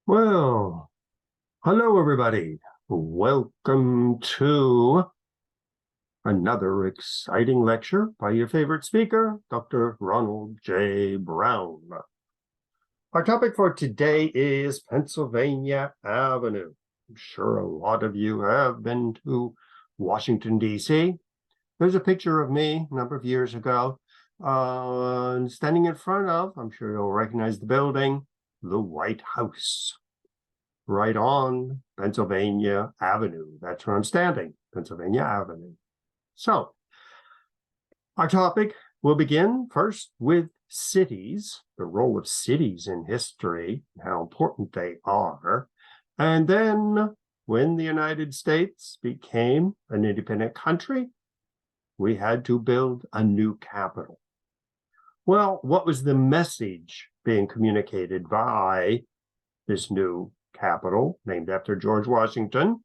Well, hello everybody. Welcome to another exciting lecture by your favorite speaker, Dr. Ronald J. Brown. Our topic for today is Pennsylvania Avenue. I'm sure a lot of you have been to Washington, D.C. There's a picture of me a number of years ago, standing in front of, I'm sure you'll recognize the building, the White House. Right on Pennsylvania Avenue. That's where I'm standing, Pennsylvania Avenue. So, our topic will begin first with cities, the role of cities in history, how important they are. And then, when the United States became an independent country, we had to build a new capital. Well, what was the message being communicated by this new capital, named after George Washington,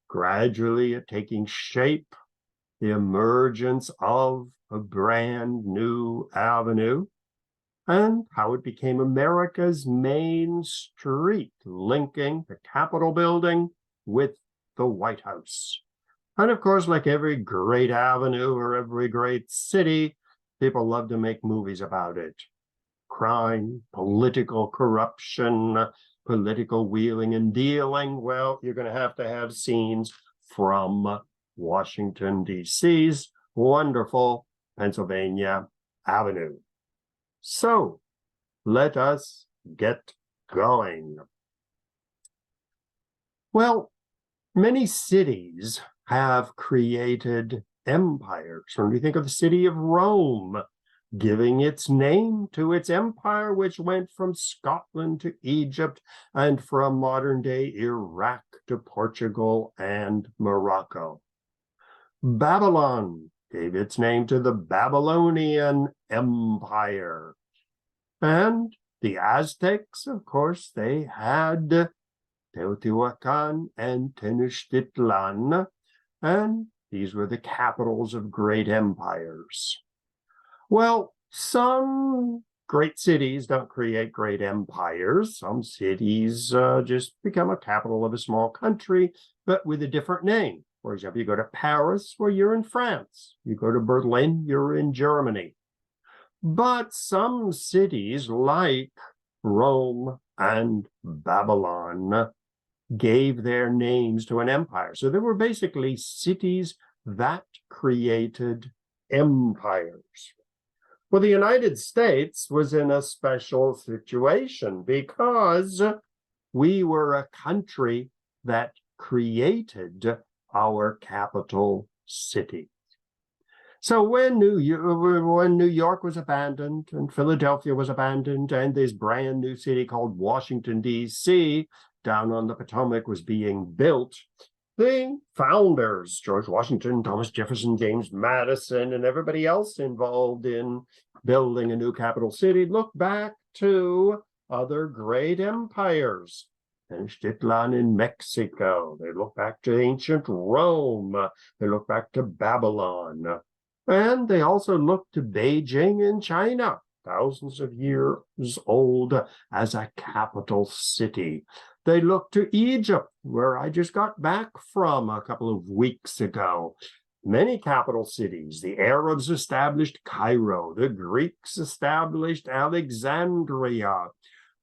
gradually taking shape, the emergence of a brand new avenue, and how it became America's main street, linking the Capitol building with the White House. And of course, like every great avenue or every great city, people love to make movies about it. Crime, political corruption, political wheeling and dealing. Well, you're going to have scenes from Washington, D.C.'s wonderful Pennsylvania Avenue. So let us get going. Well, many cities have created empires. When we think of the city of Rome, giving its name to its empire, which went from Scotland to Egypt and from modern-day Iraq to Portugal and Morocco. Babylon gave its name to the Babylonian Empire. And the Aztecs, of course, they had Teotihuacan and Tenochtitlan, and these were the capitals of great empires. Well, some great cities don't create great empires. Some cities just become a capital of a small country, but with a different name. For example, you go to Paris, well, you're in France. You go to Berlin, you're in Germany. But some cities like Rome and Babylon gave their names to an empire. So there were basically cities that created empires. Well, the United States was in a special situation because we were a country that created our capital city. So when New York was abandoned and Philadelphia was abandoned and this brand new city called Washington, D.C. down on the Potomac was being built, the founders, George Washington, Thomas Jefferson, James Madison, and everybody else involved in building a new capital city, look back to other great empires. Tenochtitlan in Mexico. They look back to ancient Rome. They look back to Babylon. And they also look to Beijing in China, thousands of years old as a capital city. They look to Egypt, where I just got back from a couple of weeks ago. Many capital cities. The Arabs established Cairo. The Greeks established Alexandria.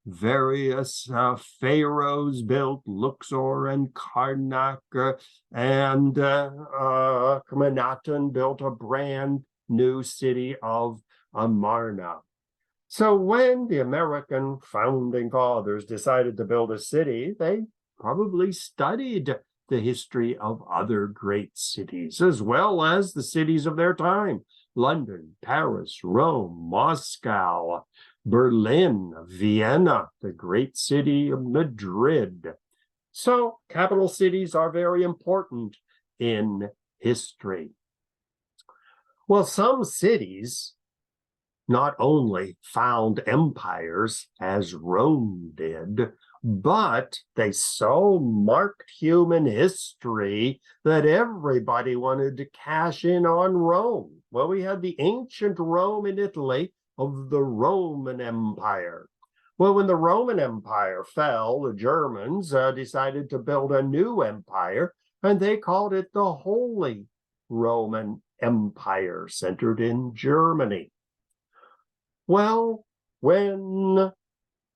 Various pharaohs built Luxor and Karnak, and Akhenaten built a brand new city of Amarna. So when the American founding fathers decided to build a city, they probably studied the history of other great cities, as well as the cities of their time: London, Paris, Rome, Moscow, Berlin, Vienna, the great city of Madrid. So capital cities are very important in history. Well, some cities not only found empires as Rome did, but they so marked human history that everybody wanted to cash in on Rome. Well, we had the ancient Rome in Italy of the Roman Empire. Well, when the Roman Empire fell, the Germans decided to build a new empire, and they called it the Holy Roman Empire, centered in Germany. Well, when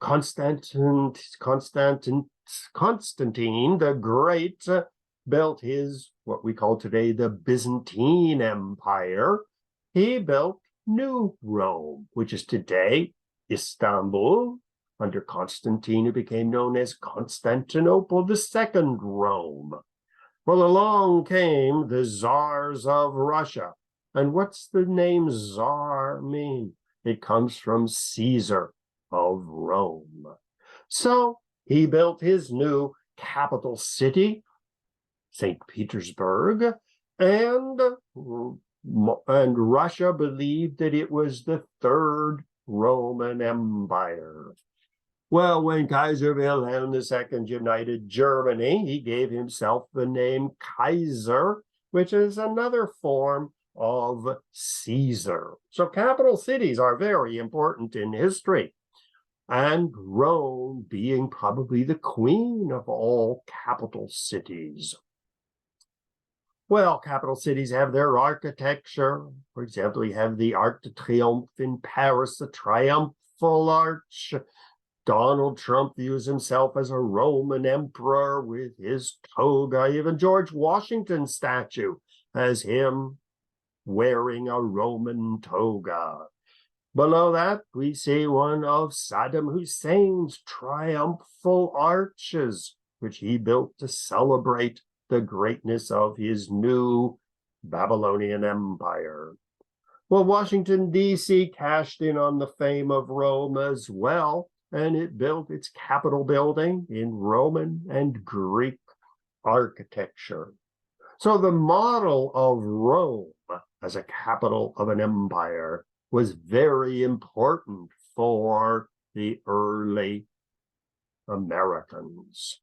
Constantine the Great built his, what we call today, the Byzantine Empire, he built New Rome, which is today Istanbul. Under Constantine, it became known as Constantinople II Rome. Well, along came the czars of Russia. And what's the name czar mean? It comes from Caesar of Rome. So he built his new capital city, St. Petersburg, and Russia believed that it was the Third Roman Empire. Well, when Kaiser Wilhelm II united Germany, he gave himself the name Kaiser, which is another form of Caesar. So capital cities are very important in history, and Rome being probably the queen of all capital cities. Well, capital cities have their architecture. For example, you have the Arc de Triomphe in Paris, the Triumphal Arch. Donald Trump views himself as a Roman emperor with his toga. Even George Washington's statue has him wearing a Roman toga. Below that, we see one of Saddam Hussein's triumphal arches, which he built to celebrate the greatness of his new Babylonian empire. Well, Washington, D.C. cashed in on the fame of Rome as well, and it built its Capitol building in Roman and Greek architecture. So the model of Rome as a capital of an empire was very important for the early Americans.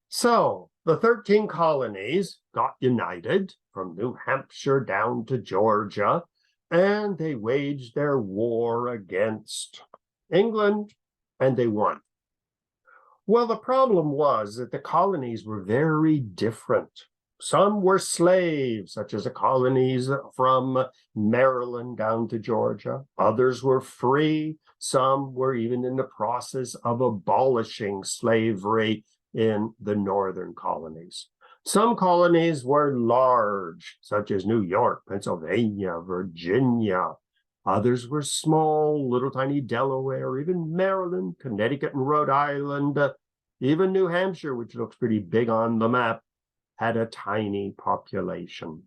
So the 13 colonies got united from New Hampshire down to Georgia, and they waged their war against England, and they won. Well, the problem was that the colonies were very different. Some were slaves, such as the colonies from Maryland down to Georgia. Others were free. Some were even in the process of abolishing slavery in the northern colonies. Some colonies were large, such as New York, Pennsylvania, Virginia. Others were small, little tiny Delaware, even Maryland, Connecticut, and Rhode Island. Even New Hampshire, which looks pretty big on the map, had a tiny population.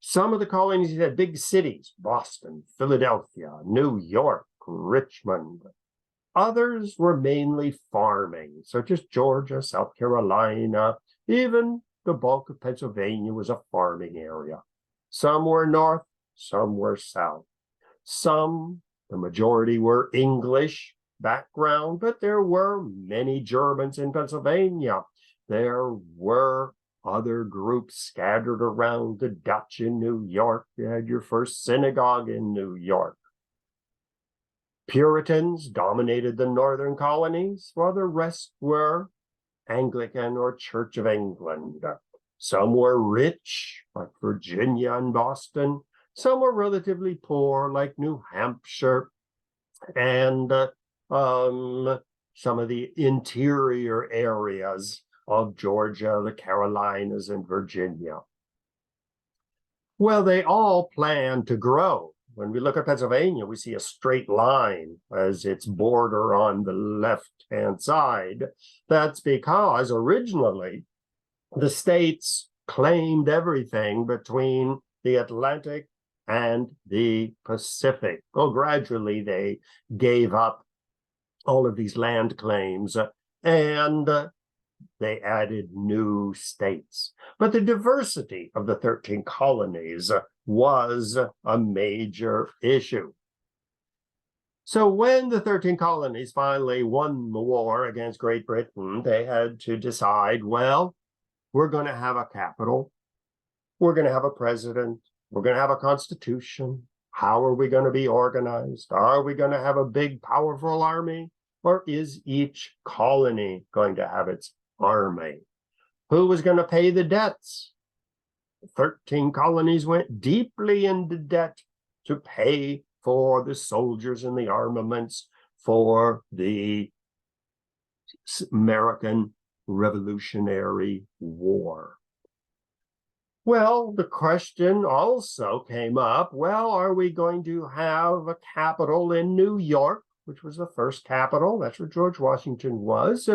Some of the colonies had big cities: Boston, Philadelphia, New York, Richmond. Others were mainly farming, such as Georgia, South Carolina. Even the bulk of Pennsylvania was a farming area. Some were north, some were south. Some, the majority, were English background, but there were many Germans in Pennsylvania. There were other groups scattered around, the Dutch in New York. You had your first synagogue in New York. Puritans dominated the northern colonies, while the rest were Anglican or Church of England. Some were rich, like Virginia and Boston. Some were relatively poor, like New Hampshire and some of the interior areas of Georgia, the Carolinas, and Virginia. Well, they all planned to grow. When we look at Pennsylvania, we see a straight line as its border on the left-hand side. That's because originally the states claimed everything between the Atlantic and the Pacific. Well, gradually they gave up all of these land claims and they added new states. But the diversity of the 13 colonies was a major issue. So when the 13 colonies finally won the war against Great Britain, they had to decide, well, we're going to have a capital, we're going to have a president, we're going to have a constitution. How are we going to be organized? Are we going to have a big, powerful army? Or is each colony going to have its army? Who was going to pay the debts? 13 colonies went deeply into debt to pay for the soldiers and the armaments for the American Revolutionary War. Well, the question also came up, well, are we going to have a capital in New York, which was the first capital? That's where George Washington was.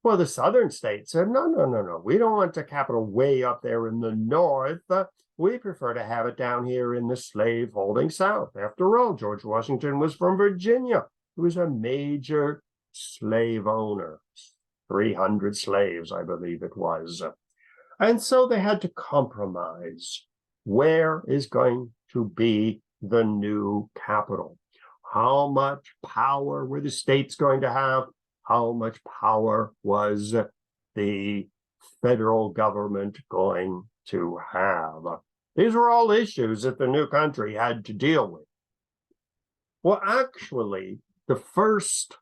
Well, the southern states said, no. We don't want a capital way up there in the north. We prefer to have it down here in the slave-holding South. After all, George Washington was from Virginia. He was a major slave owner. 300 slaves, I believe it was. And so they had to compromise. Where is going to be the new capital? How much power were the states going to have? How much power was the federal government going to have? These were all issues that the new country had to deal with. Well, actually, the first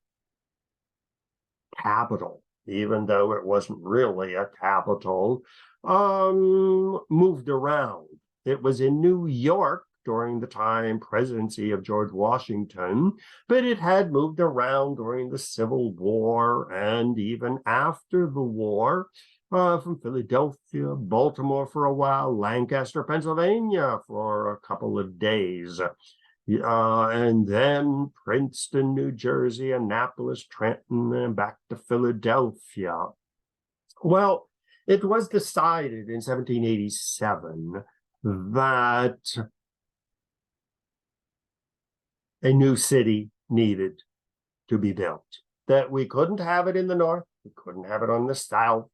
capital, even though it wasn't really a capital, moved around. It was in New York during the presidency of George Washington, but it had moved around during the Civil War and even after the war, from Philadelphia, Baltimore for a while, Lancaster, Pennsylvania for a couple of days. And then Princeton, New Jersey, Annapolis, Trenton, and back to Philadelphia. Well, it was decided in 1787 that a new city needed to be built, that we couldn't have it in the north, we couldn't have it on the south.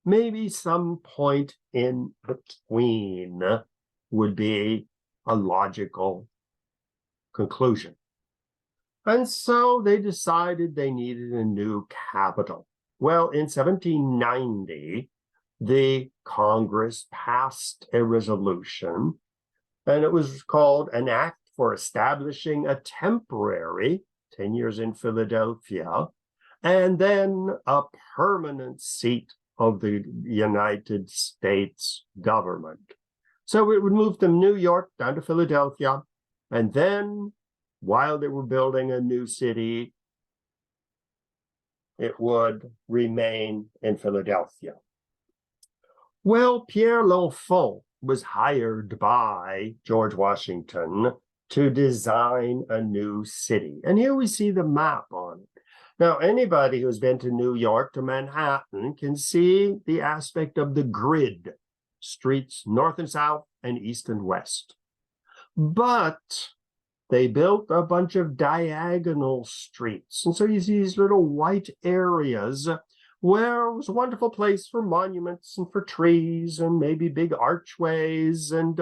Maybe some point in between would be a logical conclusion. And so they decided they needed a new capital. Well, in 1790, the Congress passed a resolution, and it was called an Act for Establishing a Temporary, 10 years in Philadelphia, and then a permanent seat of the United States government. So it would move from New York down to Philadelphia, and then while they were building a new city, it would remain in Philadelphia. Well, Pierre L'Enfant was hired by George Washington to design a new city. And here we see the map on it. Now, anybody who's been to New York, to Manhattan, can see the aspect of the grid, streets north and south and east and west. But they built a bunch of diagonal streets. And so you see these little white areas where it was a wonderful place for monuments and for trees and maybe big archways and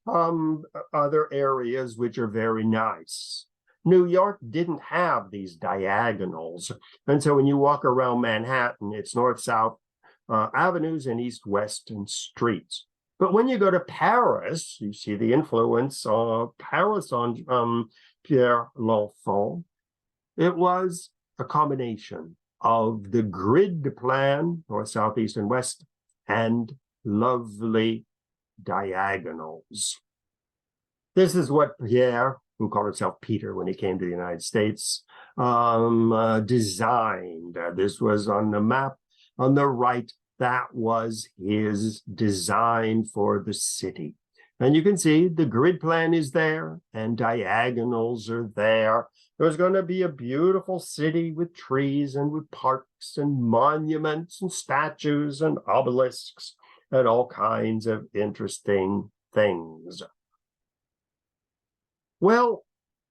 other areas which are very nice. New York didn't have these diagonals. And so when you walk around Manhattan, it's north-south avenues and east-west and streets. But when you go to Paris, you see the influence of Paris on Pierre L'Enfant. It was a combination of the grid plan, north, south, east, and west, and lovely diagonals. This is what Pierre, who called himself Peter when he came to the United States, designed. This was on the map on the right. That was his design for the city. And you can see the grid plan is there and diagonals are there. There's going to be a beautiful city with trees and with parks and monuments and statues and obelisks and all kinds of interesting things. Well,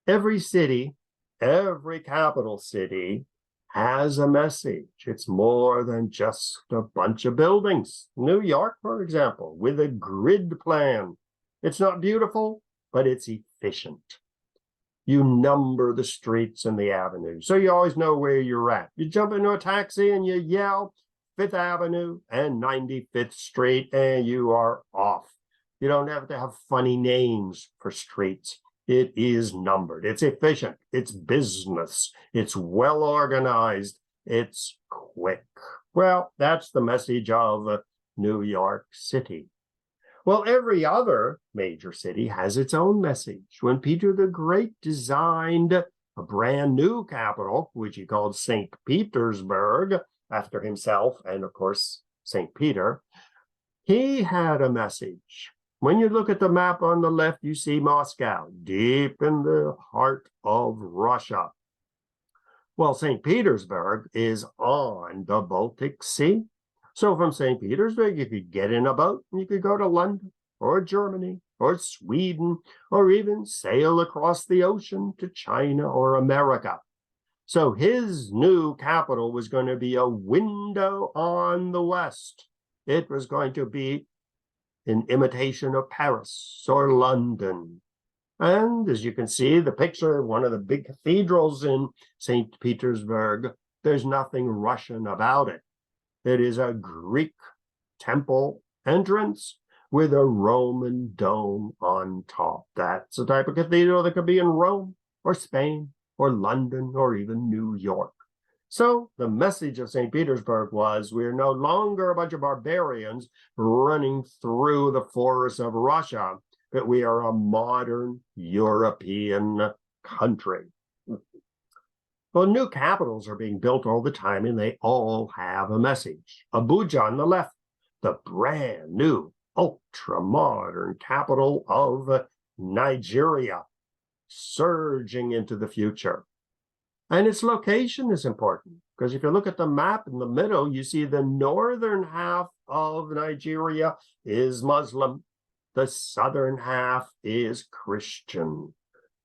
every city, every capital city has a message. It's more than just a bunch of buildings. New York, for example, with a grid plan. It's not beautiful, but it's efficient. You number the streets and the avenues, so you always know where you're at. You jump into a taxi and you yell 5th Avenue and 95th Street, and you are off. You don't have to have funny names for streets. It is numbered. It's efficient. It's business. It's well organized. It's quick. Well, that's the message of New York City. Well, every other major city has its own message. When Peter the Great designed a brand new capital, which he called St. Petersburg, after himself and, of course, St. Peter, he had a message. When you look at the map on the left, you see Moscow, deep in the heart of Russia. Well, St. Petersburg is on the Baltic Sea. So from St. Petersburg, you could get in a boat and you could go to London or Germany or Sweden, or even sail across the ocean to China or America. So his new capital was going to be a window on the West. It was going to be in imitation of Paris or London. And as you can see, the picture of one of the big cathedrals in St. Petersburg, there's nothing Russian about it. It is a Greek temple entrance with a Roman dome on top. That's the type of cathedral that could be in Rome or Spain or London or even New York. So the message of St. Petersburg was, we're no longer a bunch of barbarians running through the forests of Russia, but we are a modern European country. Well, new capitals are being built all the time, and they all have a message. Abuja on the left, the brand new, ultra-modern capital of Nigeria, surging into the future. And its location is important, because if you look at the map in the middle, you see the northern half of Nigeria is Muslim. The southern half is Christian.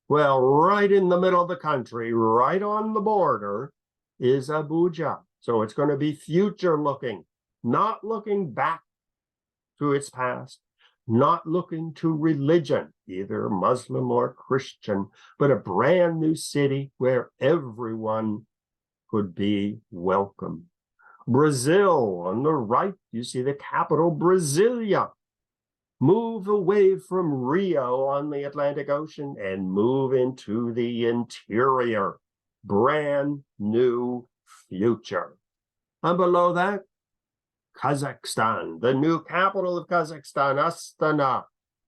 Well, right in the middle of the country, right on the border, is Abuja. So it's going to be future looking, not looking back to its past, not looking to religion, either Muslim or Christian, but a brand new city where everyone could be welcome. Brazil, on the right, you see the capital, Brasilia. Move away from Rio on the Atlantic Ocean and move into the interior. Brand new future. And below that, Kazakhstan, the new capital of Kazakhstan, Astana,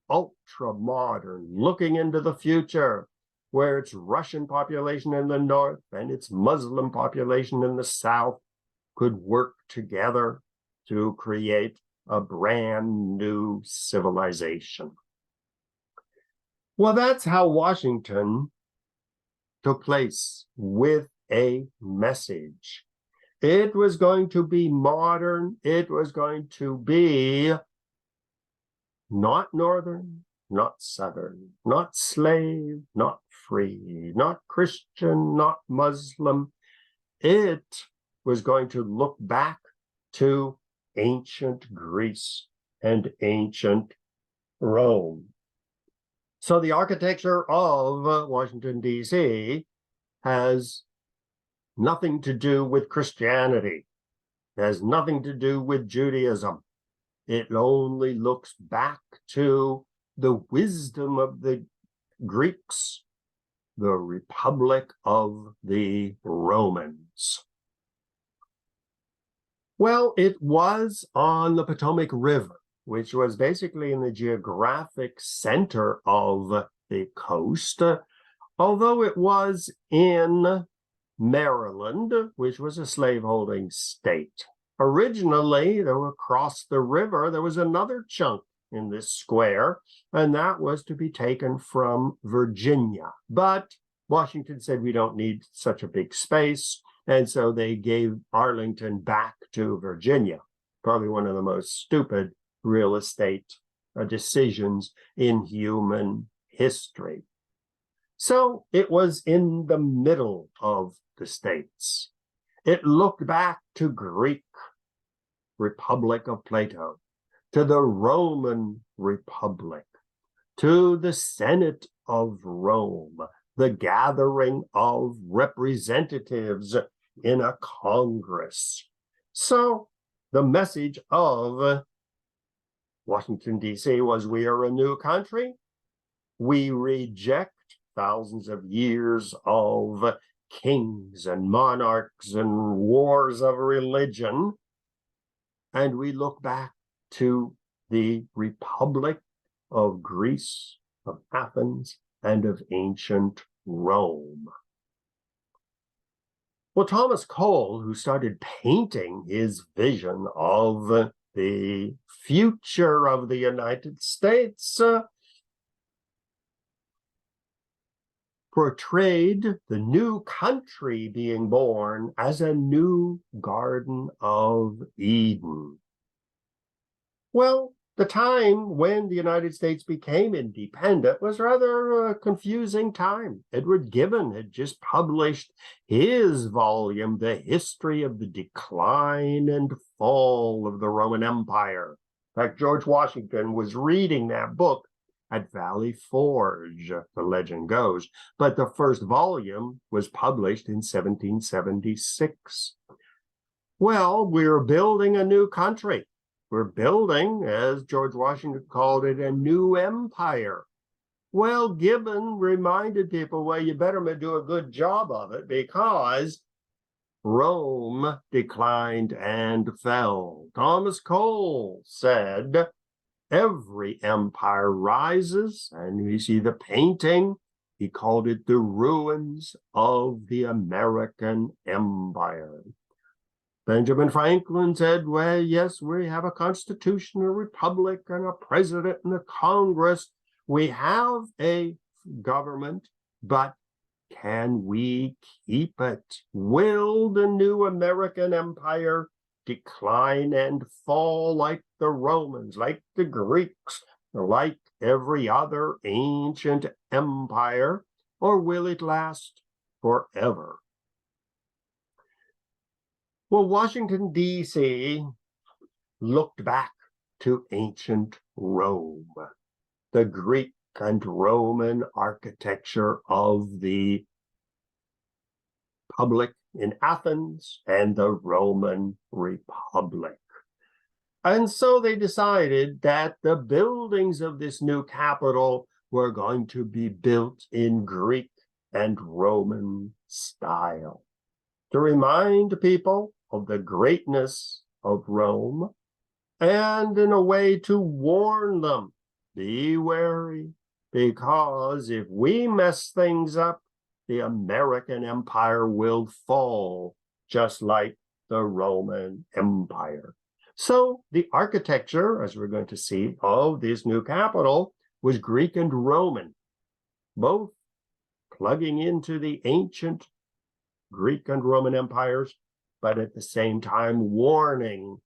ultra-modern, looking into the future, where its Russian population in the north and its Muslim population in the south could work together to create a brand new civilization. Well, that's how Washington took place, with a message. It was going to be modern. It was going to be not northern, not southern, not slave, not free, not Christian, not Muslim. It was going to look back to ancient Greece and ancient Rome. So the architecture of Washington, D.C. has nothing to do with Christianity. It has nothing to do with Judaism. It only looks back to the wisdom of the Greeks, the Republic of the Romans. Well, it was on the Potomac River, which was basically in the geographic center of the coast, although it was in Maryland, which was a slaveholding state. Originally, across the river, there was another chunk in this square, and that was to be taken from Virginia. But Washington said, we don't need such a big space, and so they gave Arlington back to Virginia. Probably one of the most stupid real estate decisions in human history. So it was in the middle of the states. It looked back to Greek Republic of Plato, to the Roman Republic, to the Senate of Rome, the gathering of representatives in a Congress. So the message of Washington, D.C. was, we are a new country. We reject thousands of years of kings and monarchs and wars of religion. And we look back to the Republic of Greece, of Athens, and of ancient Rome. Well, Thomas Cole, who started painting his vision of the future of the United States, portrayed the new country being born as a new Garden of Eden. Well, the time when the United States became independent was rather a confusing time. Edward Gibbon had just published his volume, The History of the Decline and Fall of the Roman Empire. In fact, George Washington was reading that book at Valley Forge, the legend goes, but the first volume was published in 1776. Well, we're building a new country. We're building, as George Washington called it, a new empire. Well, Gibbon reminded people, well, you better do a good job of it because Rome declined and fell. Thomas Cole said, every empire rises, and we see the painting. He called it the ruins of the American Empire. Benjamin Franklin said, well, yes, we have a constitution, a republic, and a president and a Congress. We have a government, but can we keep it? Will the new American empire decline and fall like the Romans, like the Greeks, like every other ancient empire, or will it last forever? Well, Washington, D.C. looked back to ancient Rome, the Greek and Roman architecture of the Republic in Athens and the Roman Republic. And so they decided that the buildings of this new capital were going to be built in Greek and Roman style, to remind people of the greatness of Rome, and in a way to warn them, be wary, because if we mess things up, the American empire will fall, just like the Roman Empire. So the architecture, as we're going to see, of this new capital was Greek and Roman, both plugging into the ancient Greek and Roman empires, but at the same time warning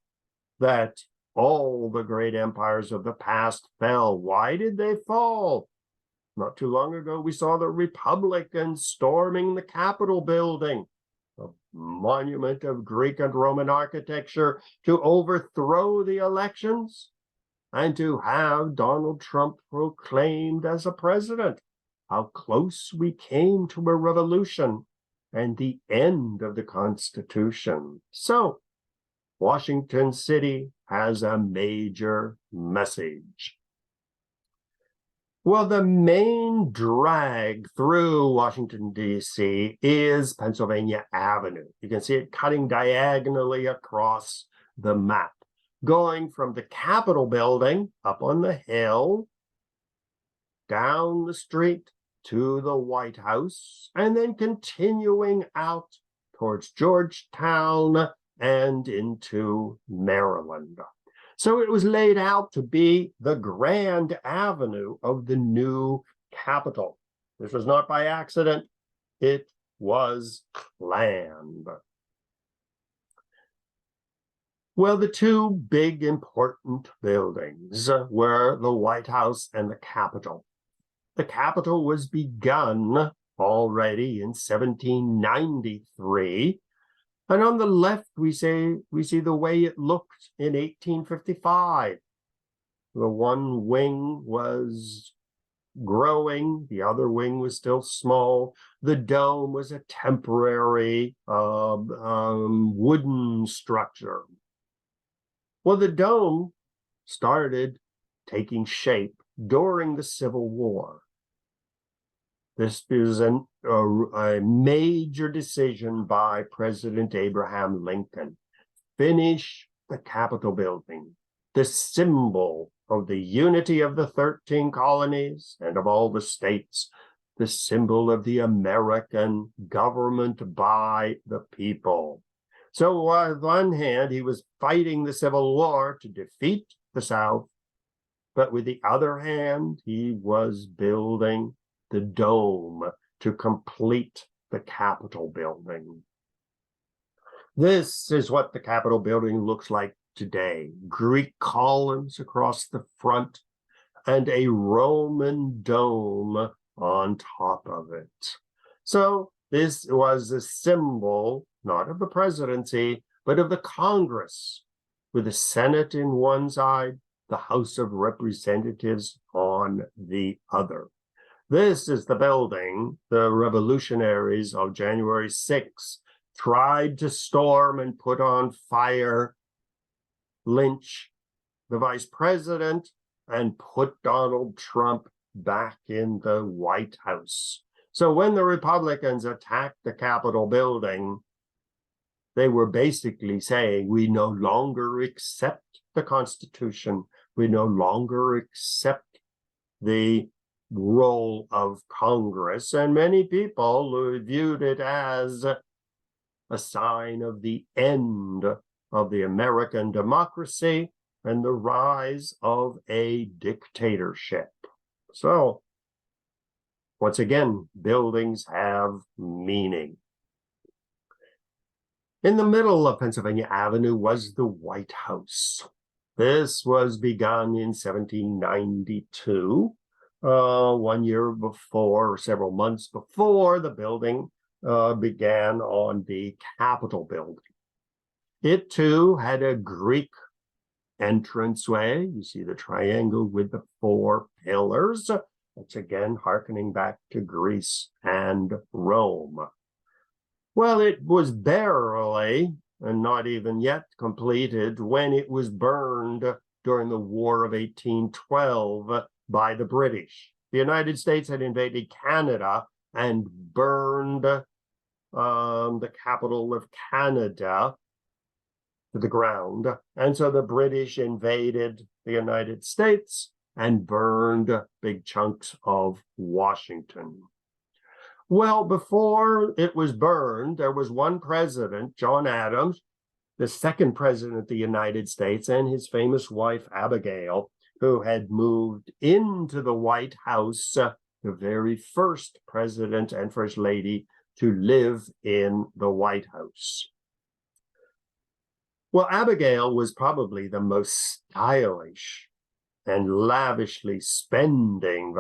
that all the great empires of the past fell. Why did they fall? Not too long ago, we saw the Republicans storming the Capitol building, a monument of Greek and Roman architecture, to overthrow the elections and to have Donald Trump proclaimed as a president. How close we came to a revolution and the end of the Constitution. So, Washington City has a major message. Well, the main drag through Washington, D.C. is Pennsylvania Avenue. You can see it cutting diagonally across the map, going from the Capitol building up on the hill, down the street to the White House, and then continuing out towards Georgetown and into Maryland. So it was laid out to be the Grand Avenue of the new capital. This was not by accident. It was planned. Well, the two big important buildings were the White House and the Capitol. The Capitol was begun already in 1793. And on the left, we see the way it looked in 1855. The one wing was growing, the other wing was still small. The dome was a temporary wooden structure. Well, the dome started taking shape during the Civil War. This is a major decision by President Abraham Lincoln. Finish the Capitol building, the symbol of the unity of the 13 colonies and of all the states, the symbol of the American government by the people. So on one hand, he was fighting the Civil War to defeat the South, but with the other hand, he was building the dome to complete the Capitol building. This is what the Capitol building looks like today. Greek columns across the front and a Roman dome on top of it. So this was a symbol, not of the presidency, but of the Congress, with the Senate in one side, the House of Representatives on the other. This is the building the revolutionaries of January 6th tried to storm and put on fire, lynch the vice president, and put Donald Trump back in the White House. So when the Republicans attacked the Capitol building, they were basically saying, we no longer accept the Constitution. We no longer accept the role of Congress. And many people viewed it as a sign of the end of the American democracy and the rise of a dictatorship. So, once again, buildings have meaning. In the middle of Pennsylvania Avenue was the White House. This was begun in 1792, 1 year before, or several months before the building began on the Capitol building. It too had a Greek entranceway. You see the triangle with the 4 pillars. That's again hearkening back to Greece and Rome. Well, it was barely, and not even yet completed, when it was burned during the War of 1812 by the British. The United States had invaded Canada and burned the capital of Canada to the ground. And so the British invaded the United States and burned big chunks of Washington. Well, before it was burned, there was one president, John Adams, the second president of the United States, and his famous wife, Abigail, who had moved into the White House, the very first president and first lady to live in the White House. Well, Abigail was probably the most stylish and lavishly spending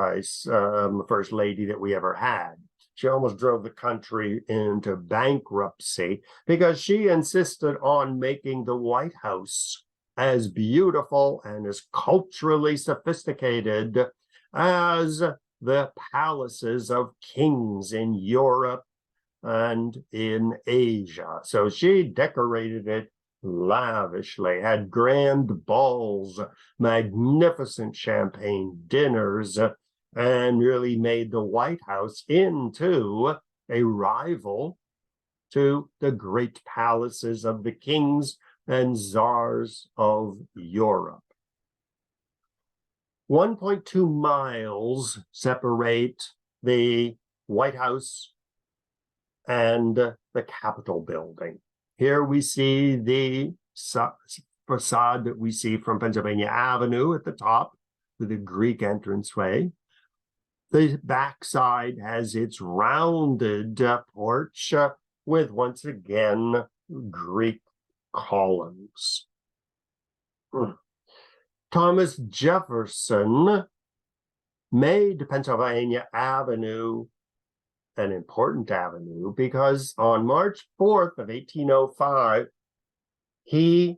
first lady that we ever had. She almost drove the country into bankruptcy because she insisted on making the White House as beautiful and as culturally sophisticated as the palaces of kings in Europe and in Asia. So she decorated it lavishly, had grand balls, magnificent champagne dinners, and really made the White House into a rival to the great palaces of the kings and czars of Europe. 1.2 miles separate the White House and the Capitol building. Here we see the facade that we see from Pennsylvania Avenue at the top with the Greek entranceway. The backside has its rounded porch with, once again, Greek columns. Thomas Jefferson made Pennsylvania Avenue an important avenue because on March 4th of 1805, he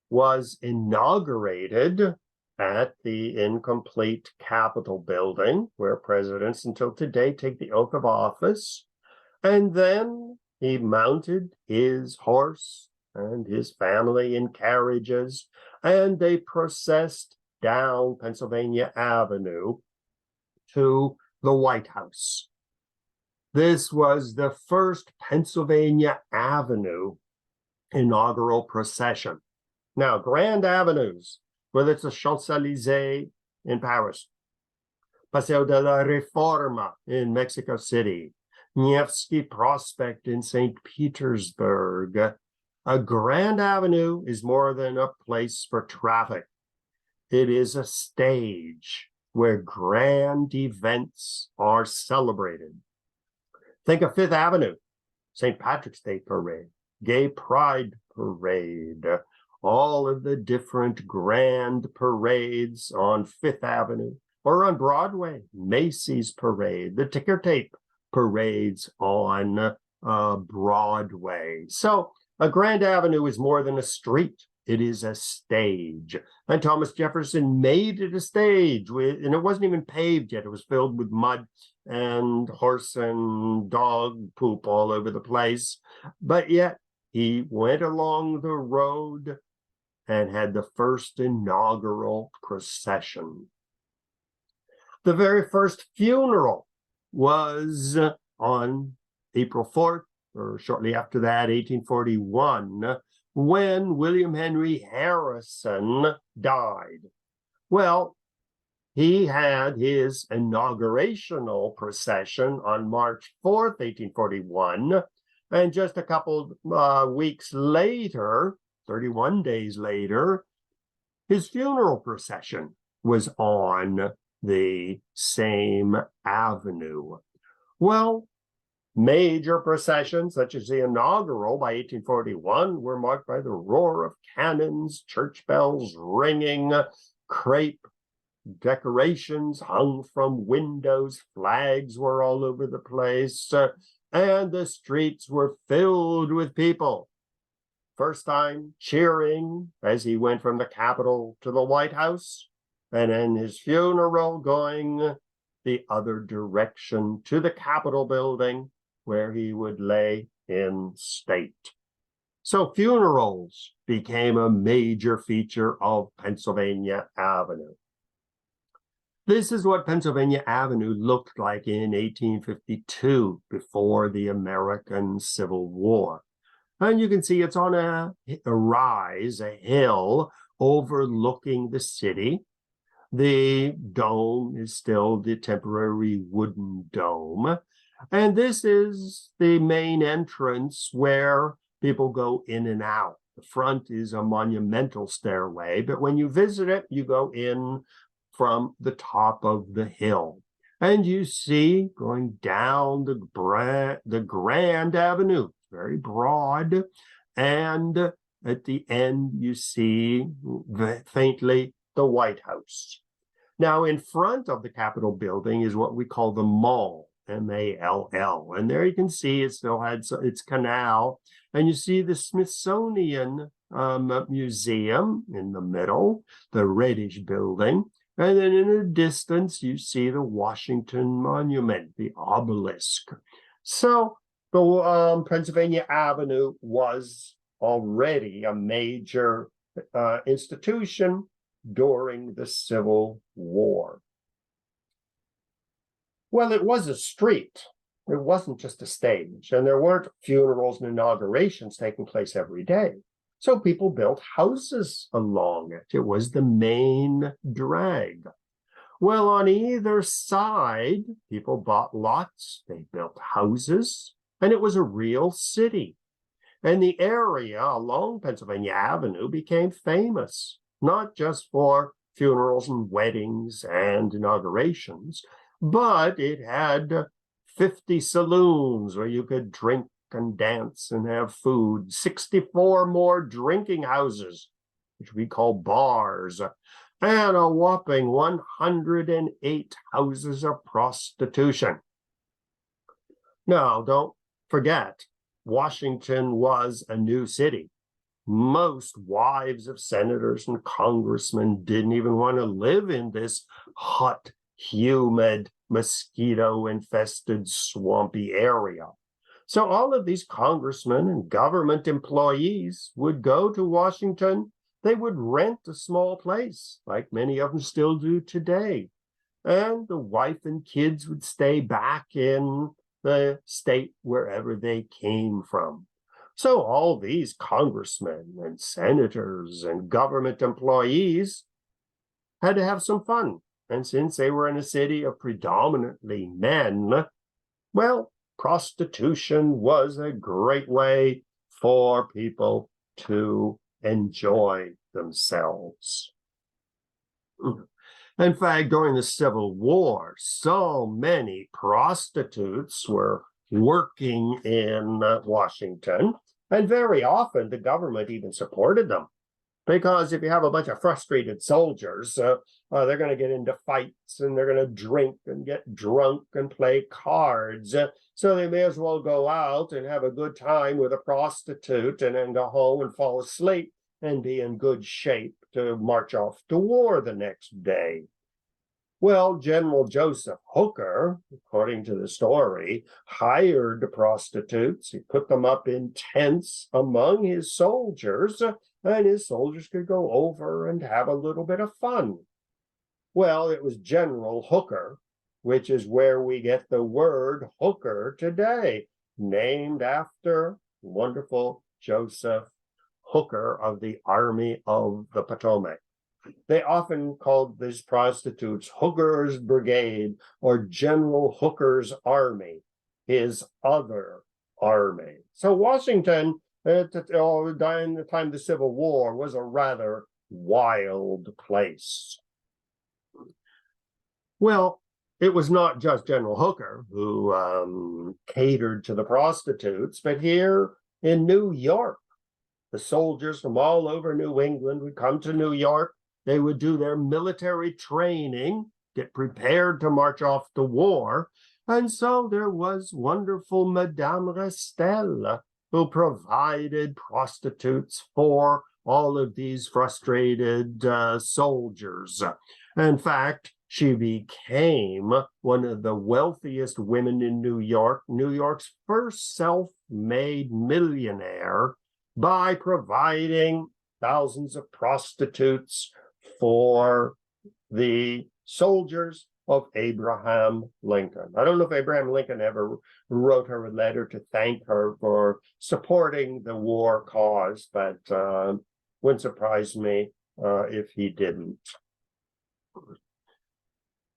was inaugurated at the incomplete Capitol building, where presidents until today take the oath of office. And then he mounted his horse and his family in carriages, and they processed down Pennsylvania Avenue to the White House. This was the first Pennsylvania Avenue inaugural procession. Now, Grand Avenues, whether it's the Champs-Élysées in Paris, Paseo de la Reforma in Mexico City, Nevsky Prospect in St. Petersburg. A Grand Avenue is more than a place for traffic. It is a stage where grand events are celebrated. Think of Fifth Avenue, St. Patrick's Day Parade, Gay Pride Parade, all of the different grand parades on Fifth Avenue, or on Broadway, Macy's Parade, the ticker tape parades on Broadway. So a Grand Avenue is more than a street. It is a stage. And Thomas Jefferson made it a stage, and it wasn't even paved yet. It was filled with mud and horse and dog poop all over the place. But yet he went along the road and had the first inaugural procession. The very first funeral was on April 4th, or shortly after that, 1841, when William Henry Harrison died. Well, he had his inaugurational procession on March 4th, 1841, and just a couple weeks later, 31 days later, his funeral procession was on the same avenue. Well, major processions, such as the inaugural by 1841, were marked by the roar of cannons, church bells ringing, crepe decorations hung from windows, flags were all over the place, and the streets were filled with people. First time cheering as he went from the Capitol to the White House, and then his funeral going the other direction to the Capitol building, where he would lay in state. So funerals became a major feature of Pennsylvania Avenue. This is what Pennsylvania Avenue looked like in 1852, before the American Civil War. And you can see it's on a rise, a hill overlooking the city. The dome is still the temporary wooden dome. And this is the main entrance where people go in and out. The front is a monumental stairway, but when you visit it, you go in from the top of the hill. And you see, going down the Grand Avenue, very broad, and at the end you see faintly the White House. Now, in front of the Capitol building is what we call the Mall, M-A-L-L. And there you can see it still had its canal. And you see the Smithsonian Museum in the middle, the reddish building. And then in the distance, you see the Washington Monument, the obelisk. So the Pennsylvania Avenue was already a major institution during the Civil War. Well, it was a street. It wasn't just a stage, and there weren't funerals and inaugurations taking place every day. So people built houses along it. It was the main drag. Well, on either side, people bought lots, they built houses, and it was a real city. And the area along Pennsylvania Avenue became famous, not just for funerals and weddings and inaugurations, but it had 50 saloons where you could drink and dance and have food, 64 more drinking houses, which we call bars, and a whopping 108 houses of prostitution. Now, don't forget, Washington was a new city. Most wives of senators and congressmen didn't even want to live in this hot, humid, mosquito-infested, swampy area. So all of these congressmen and government employees would go to Washington. They would rent a small place, like many of them still do today. And the wife and kids would stay back in the state wherever they came from. So all these congressmen and senators and government employees had to have some fun. And since they were in a city of predominantly men, well, prostitution was a great way for people to enjoy themselves. In fact, during the Civil War, so many prostitutes were working in Washington, and very often the government even supported them. Because if you have a bunch of frustrated soldiers, they're going to get into fights and they're going to drink and get drunk and play cards. So they may as well go out and have a good time with a prostitute and then go home and fall asleep and be in good shape to march off to war the next day. Well, General Joseph Hooker, according to the story, hired prostitutes. He put them up in tents among his soldiers, and his soldiers could go over and have a little bit of fun. Well, it was General Hooker, which is where we get the word hooker today, named after wonderful Joseph Hooker of the Army of the Potomac. They often called these prostitutes Hooker's Brigade or General Hooker's Army, his other army. So Washington, during the time of the Civil War, was a rather wild place. Well, it was not just General Hooker who catered to the prostitutes, but here in New York, the soldiers from all over New England would come to New York. They would do their military training, get prepared to march off to war. And so there was wonderful Madame Restel, who provided prostitutes for all of these frustrated soldiers. In fact, she became one of the wealthiest women in New York, New York's first self-made millionaire, by providing thousands of prostitutes for the soldiers of Abraham Lincoln. I don't know if Abraham Lincoln ever wrote her a letter to thank her for supporting the war cause, but wouldn't surprise me if he didn't.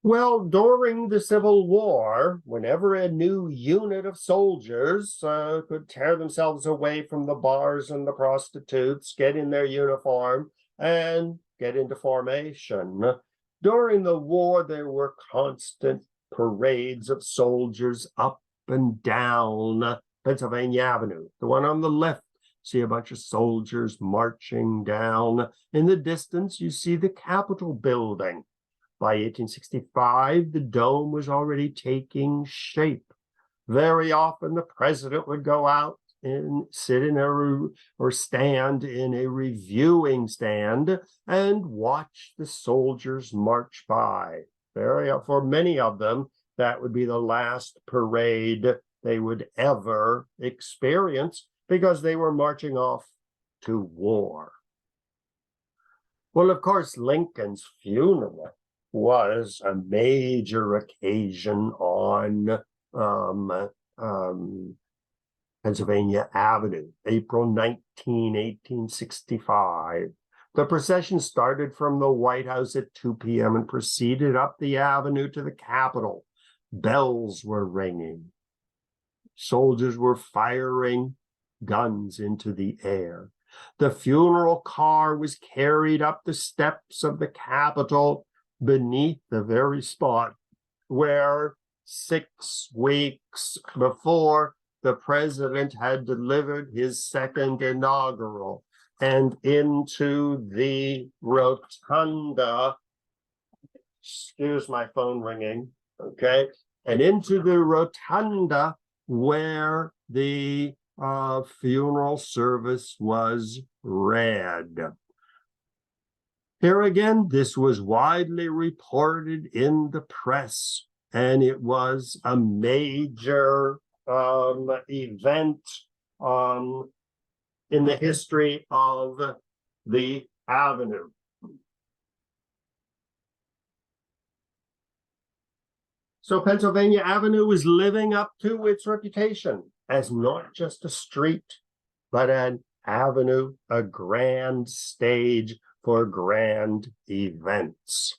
Well, during the Civil War, whenever a new unit of soldiers could tear themselves away from the bars and the prostitutes, get in their uniform, and get into formation, during the war, there were constant parades of soldiers up and down Pennsylvania Avenue. The one on the left, see a bunch of soldiers marching down. In the distance, you see the Capitol building. By 1865, the dome was already taking shape. Very often, the president would go out and sit in or stand in a reviewing stand and watch the soldiers march by. For many of them, that would be the last parade they would ever experience because they were marching off to war. Well, of course, Lincoln's funeral was a major occasion on Pennsylvania Avenue, April 19, 1865. The procession started from the White House at 2 p.m. and proceeded up the avenue to the Capitol. Bells were ringing. Soldiers were firing guns into the air. The funeral car was carried up the steps of the Capitol beneath the very spot where 6 weeks before the president had delivered his second inaugural, and into the rotunda, excuse my phone ringing, okay, and into the rotunda where the funeral service was read. Here again, this was widely reported in the press, and it was a major event in the history of the avenue. So Pennsylvania Avenue was living up to its reputation as not just a street, but an avenue, a grand stage for grand events.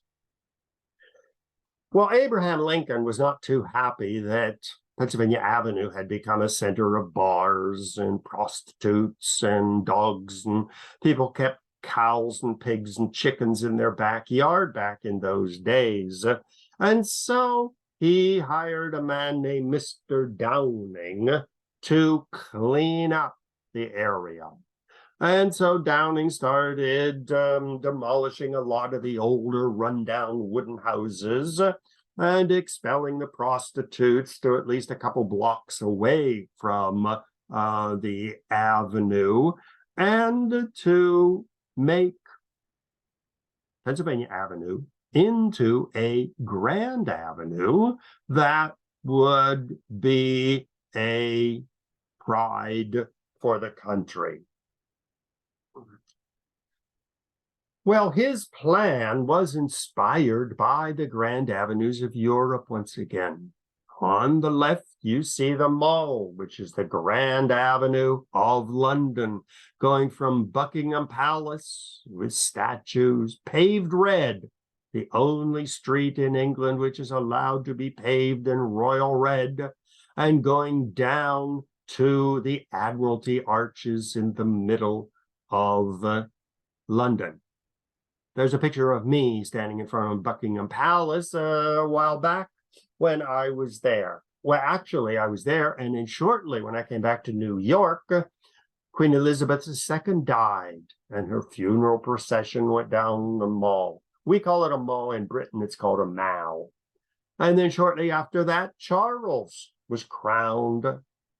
Well, Abraham Lincoln was not too happy that Pennsylvania Avenue had become a center of bars and prostitutes and dogs, and people kept cows and pigs and chickens in their backyard back in those days. And so he hired a man named Mr. Downing to clean up the area. And so Downing started demolishing a lot of the older rundown wooden houses and expelling the prostitutes to at least a couple blocks away from the avenue, and to make Pennsylvania Avenue into a grand avenue that would be a pride for the country. Well, his plan was inspired by the grand avenues of Europe once again. On the left, you see the Mall, which is the Grand Avenue of London, going from Buckingham Palace with statues, paved red, the only street in England which is allowed to be paved in royal red, and going down to the Admiralty Arches in the middle of London. There's a picture of me standing in front of Buckingham Palace a while back when I was there. Well, actually, I was there, and then shortly when I came back to New York, Queen Elizabeth II died, and her funeral procession went down the Mall. We call it a mall in Britain, it's called a mall. And then shortly after that, Charles was crowned,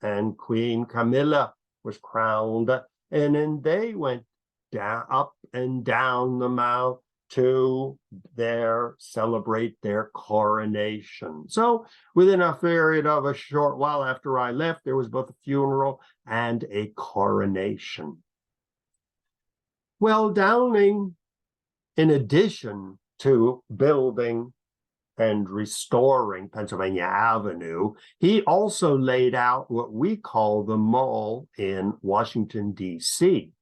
and Queen Camilla was crowned, and then they went up and down the mall to celebrate their coronation. So within a period of a short while after I left, there was both a funeral and a coronation. Well, Downing, in addition to building and restoring Pennsylvania Avenue, he also laid out what we call the Mall in Washington, D.C.,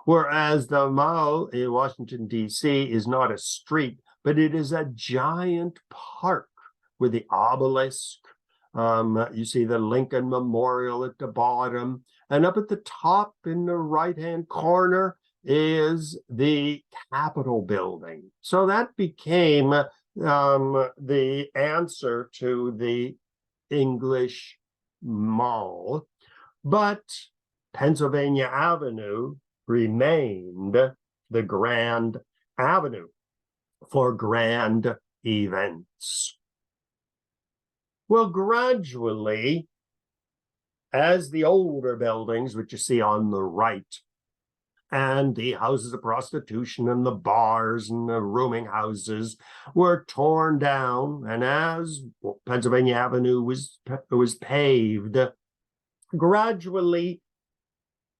whereas the Mall in Washington, D.C. is not a street, but it is a giant park with the obelisk. You see the Lincoln Memorial at the bottom. And up at the top in the right-hand corner is the Capitol building. So that became the answer to the English Mall. But Pennsylvania Avenue remained the Grand Avenue for grand events. Well, gradually, as the older buildings, which you see on the right, and the houses of prostitution and the bars and the rooming houses were torn down, and as Pennsylvania Avenue was paved, gradually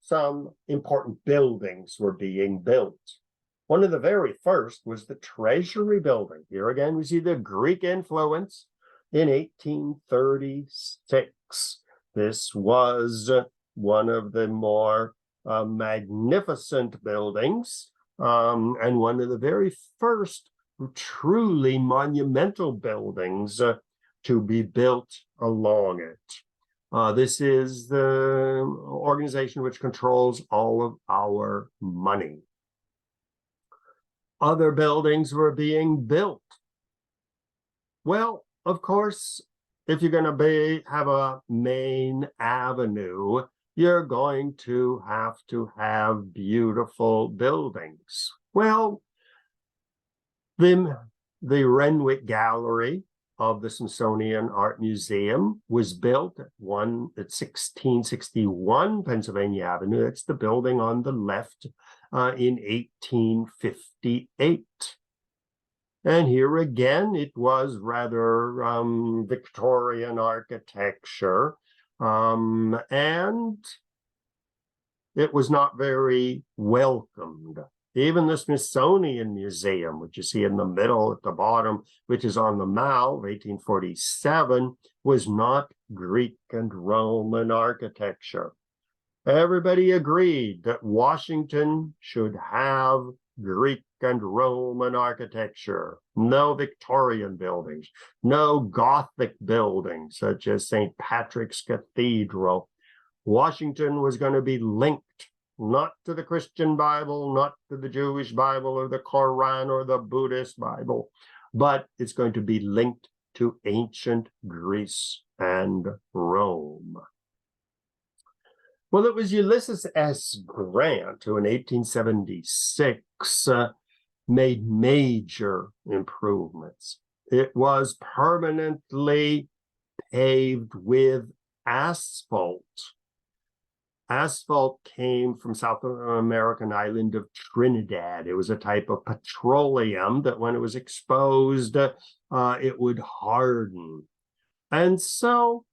some important buildings were being built. One of the very first was the Treasury Building. Here again, we see the Greek influence in 1836. This was one of the more magnificent buildings, and one of the very first truly monumental buildings to be built along it. This is the organization which controls all of our money. Other buildings were being built. Well, of course, if you're going to have a main avenue, you're going to have beautiful buildings. Well, the Renwick Gallery of the Smithsonian Art Museum was built at 1661 Pennsylvania Avenue. That's the building on the left, in 1858. And here again, it was rather Victorian architecture, and it was not very welcomed Even the Smithsonian Museum, which you see in the middle at the bottom, which is on the Mall of 1847, was not Greek and Roman architecture. Everybody agreed that Washington should have Greek and Roman architecture, no Victorian buildings, no Gothic buildings such as St. Patrick's Cathedral. Washington was going to be linked not to the Christian Bible, not to the Jewish Bible or the Quran or the Buddhist Bible, but it's going to be linked to ancient Greece and Rome. Well, it was Ulysses S. Grant who in 1876 made major improvements. It was permanently paved with asphalt. Asphalt came from South American island of Trinidad. It was a type of petroleum that when it was exposed, it would harden. And so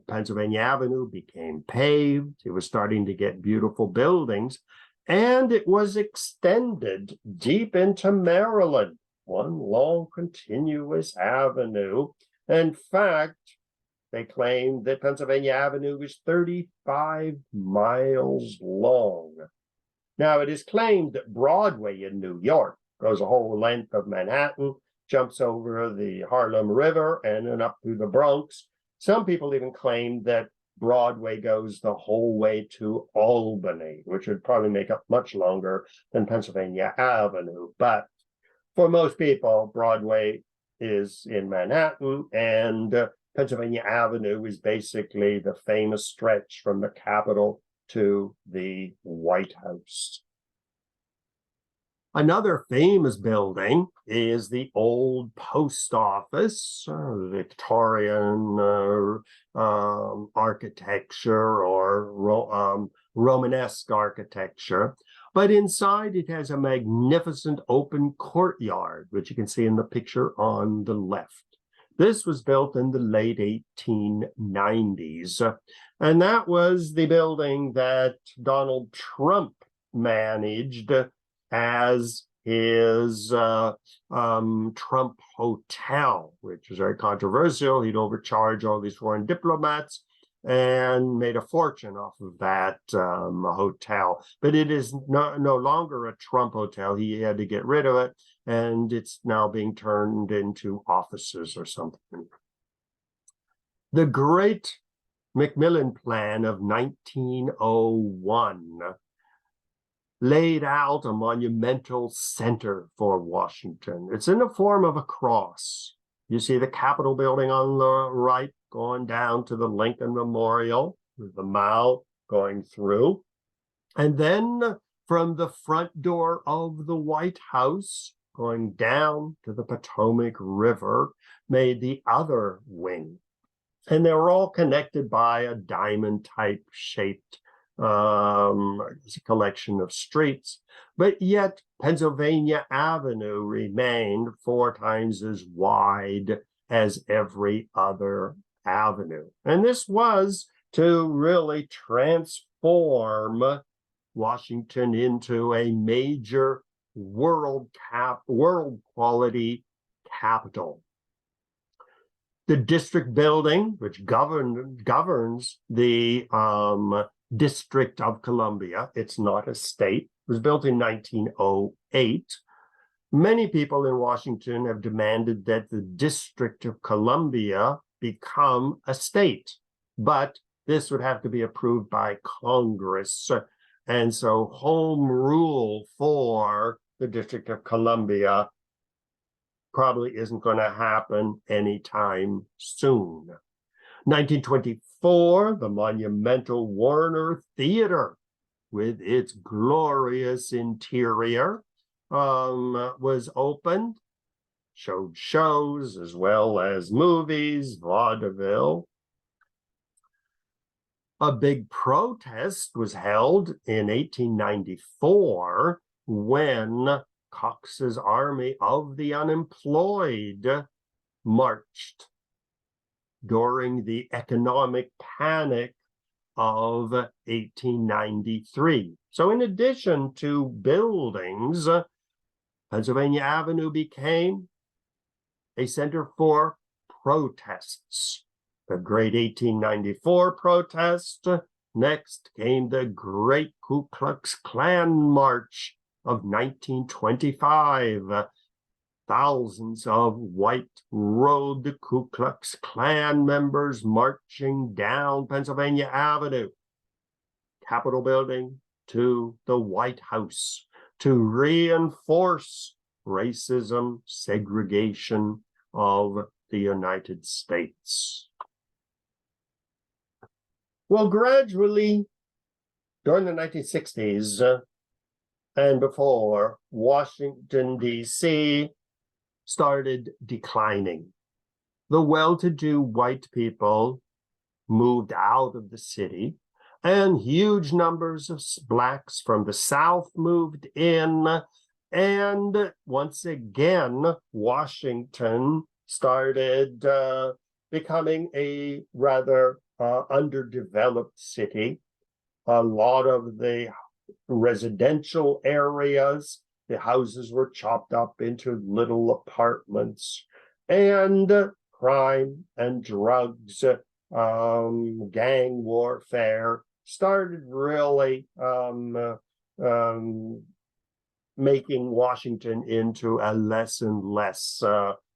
Pennsylvania Avenue became paved. It was starting to get beautiful buildings, and it was extended deep into Maryland, one long continuous avenue. In fact, they claimed that Pennsylvania Avenue was 35 miles long. Now, it is claimed that Broadway in New York goes a whole length of Manhattan, jumps over the Harlem River, and then up through the Bronx. Some people even claim that Broadway goes the whole way to Albany, which would probably make it much longer than Pennsylvania Avenue. But for most people, Broadway is in Manhattan, and Pennsylvania Avenue is basically the famous stretch from the Capitol to the White House. Another famous building is the old post office, Victorian architecture or Romanesque architecture. But inside it has a magnificent open courtyard, which you can see in the picture on the left. This was built in the late 1890s, and that was the building that Donald Trump managed as his Trump Hotel, which was very controversial. He'd overcharge all these foreign diplomats and made a fortune off of that hotel. But it is no longer a Trump Hotel. He had to get rid of it, and it's now being turned into offices or something. The Great Macmillan Plan of 1901 laid out a monumental center for Washington. It's in the form of a cross. You see the Capitol building on the right going down to the Lincoln Memorial, with the Mall going through. And then from the front door of the White House, going down to the Potomac River, made the other wing. And they were all connected by a diamond-type shaped collection of streets, but yet Pennsylvania Avenue remained 4 times as wide as every other avenue. And this was to really transform Washington into a major world quality capital. The district building, which governs the District of Columbia, it's not a state, was built in 1908. Many people in Washington have demanded that the District of Columbia become a state, but this would have to be approved by Congress. And so home rule for the District of Columbia probably isn't going to happen anytime soon. 1924, the monumental Warner Theater, with its glorious interior, was opened, showed shows as well as movies, vaudeville. A big protest was held in 1894 when Cox's Army of the Unemployed marched during the economic panic of 1893. So in addition to buildings, Pennsylvania Avenue became a center for protests. The great 1894 protest. Next came the great Ku Klux Klan March of 1925. Thousands of white-robed Ku Klux Klan members marching down Pennsylvania Avenue, Capitol Building to the White House, to reinforce racism, segregation of the United States. Well, gradually, during the 1960s and before, Washington, D.C. started declining. The well-to-do white people moved out of the city, and huge numbers of blacks from the South moved in. And once again, Washington started becoming a rather underdeveloped city. A lot of the residential areas, the houses were chopped up into little apartments, and crime and drugs, gang warfare started really making Washington into a less and less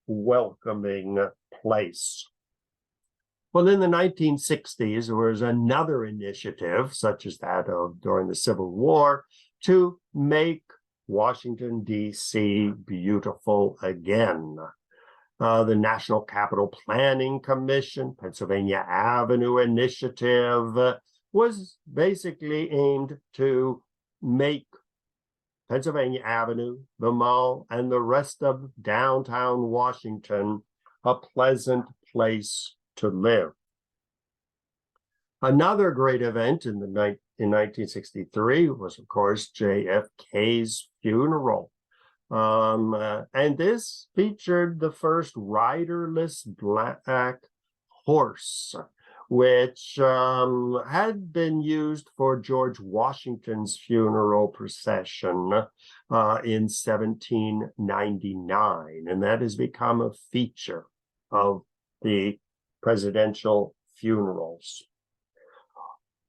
welcoming place. Well, in the 1960s, there was another initiative, such as that of during the Civil War, to make Washington, D.C. beautiful again. The National Capital Planning Commission, Pennsylvania Avenue Initiative, was basically aimed to make Pennsylvania Avenue, the Mall, and the rest of downtown Washington a pleasant place to live. Another great event in 1963 was, of course, JFK's funeral. And this featured the first riderless black horse, which had been used for George Washington's funeral procession in 1799. And that has become a feature of the presidential funerals.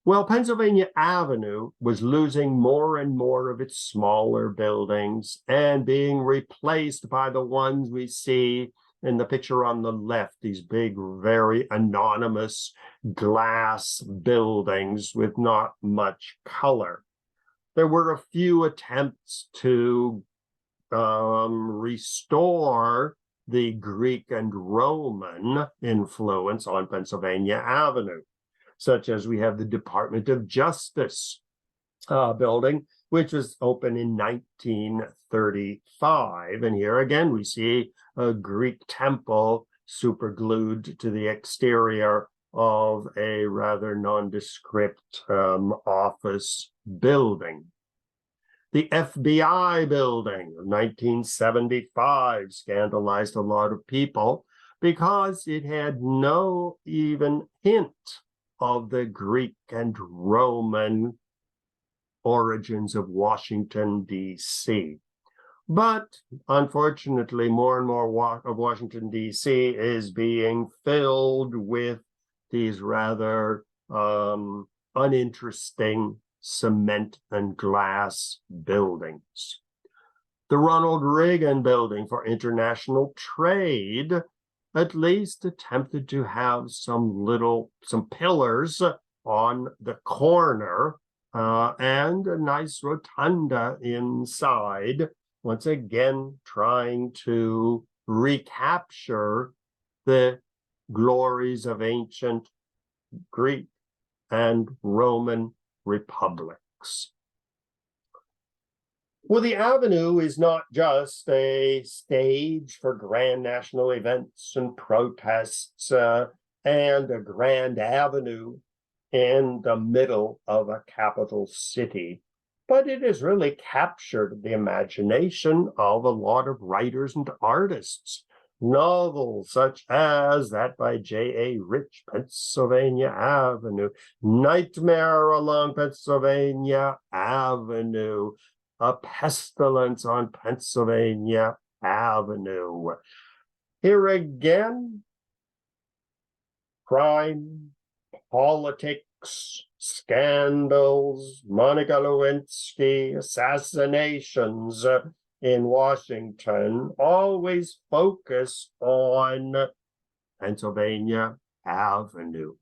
Well, Pennsylvania Avenue was losing more and more of its smaller buildings and being replaced by the ones we see in the picture on the left, these big, very anonymous glass buildings with not much color. There were a few attempts to restore the Greek and Roman influence on Pennsylvania Avenue, such as we have the Department of Justice building, which was open in 1935. And here again, we see a Greek temple superglued to the exterior of a rather nondescript office building. The FBI building of 1975 scandalized a lot of people because it had no even hint of the Greek and Roman origins of Washington, D.C. But unfortunately, more and more of Washington, D.C. is being filled with these rather uninteresting cement and glass buildings. The Ronald Reagan Building for International Trade at least attempted to have some pillars on the corner and a nice rotunda inside, once again trying to recapture the glories of ancient Greek and Roman republics. Well, the Avenue is not just a stage for grand national events and protests and a grand avenue in the middle of a capital city, but it has really captured the imagination of a lot of writers and artists. novels such as that by J.A. Rich, Pennsylvania Avenue, Nightmare Along Pennsylvania Avenue, A Pestilence on Pennsylvania Avenue. Here again, crime, politics, scandals, Monica Lewinsky, assassinations in Washington always focus on Pennsylvania Avenue.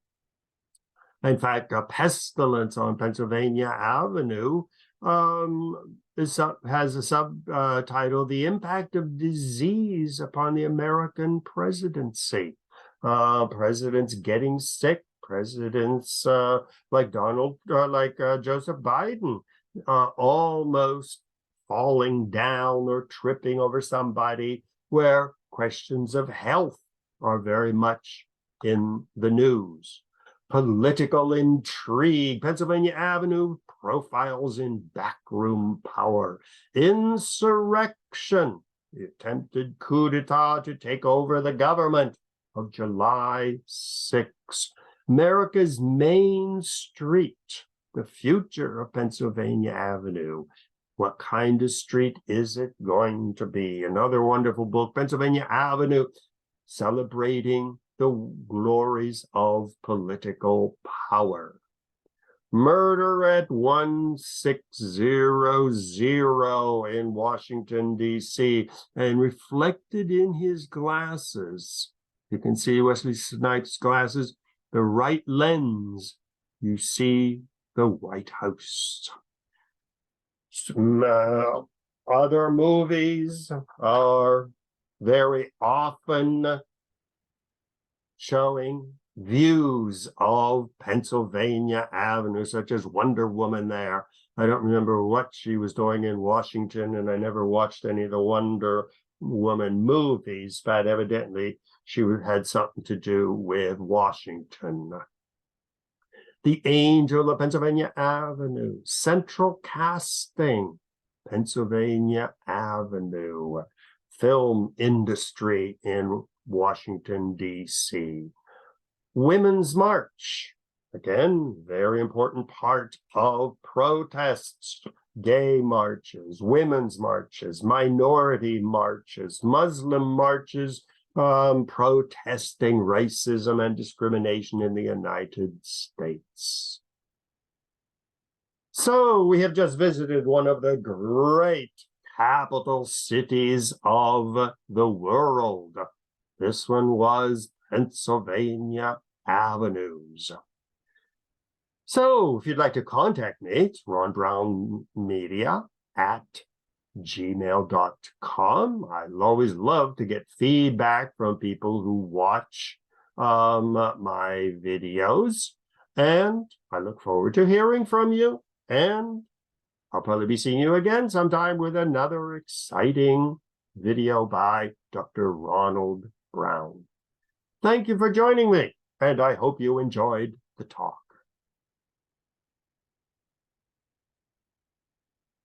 In fact, A Pestilence on Pennsylvania Avenue has a subtitle, The Impact of Disease Upon the American Presidency. Presidents getting sick, presidents like Joseph Biden, almost falling down or tripping over somebody, where questions of health are very much in the news. Political intrigue, Pennsylvania Avenue profiles in backroom power. Insurrection, the attempted coup d'etat to take over the government of July 6th. America's Main Street, the future of Pennsylvania Avenue. What kind of street is it going to be? Another wonderful book, Pennsylvania Avenue, celebrating the glories of political power. Murder at 1600 in Washington, D.C., and reflected in his glasses. You can see Wesley Snipes' glasses, the right lens, you see the White House. Other movies are very often showing views of Pennsylvania Avenue, such as Wonder Woman there. I don't remember what she was doing in Washington, and I never watched any of the Wonder Woman movies, but evidently she had something to do with Washington. The Angel of Pennsylvania Avenue, Central Casting, Pennsylvania Avenue, film industry in Washington, D.C. Women's March, again, very important part of protests, gay marches, women's marches, minority marches, Muslim marches, protesting racism and discrimination in the United States. So we have just visited one of the great capital cities of the world. This one was Pennsylvania Avenues. So if you'd like to contact me, it's ronbrownmedia@gmail.com. I'll always love to get feedback from people who watch my videos, and I look forward to hearing from you, and I'll probably be seeing you again sometime with another exciting video by Dr. Ronald Brown. Thank you for joining me, and I hope you enjoyed the talk.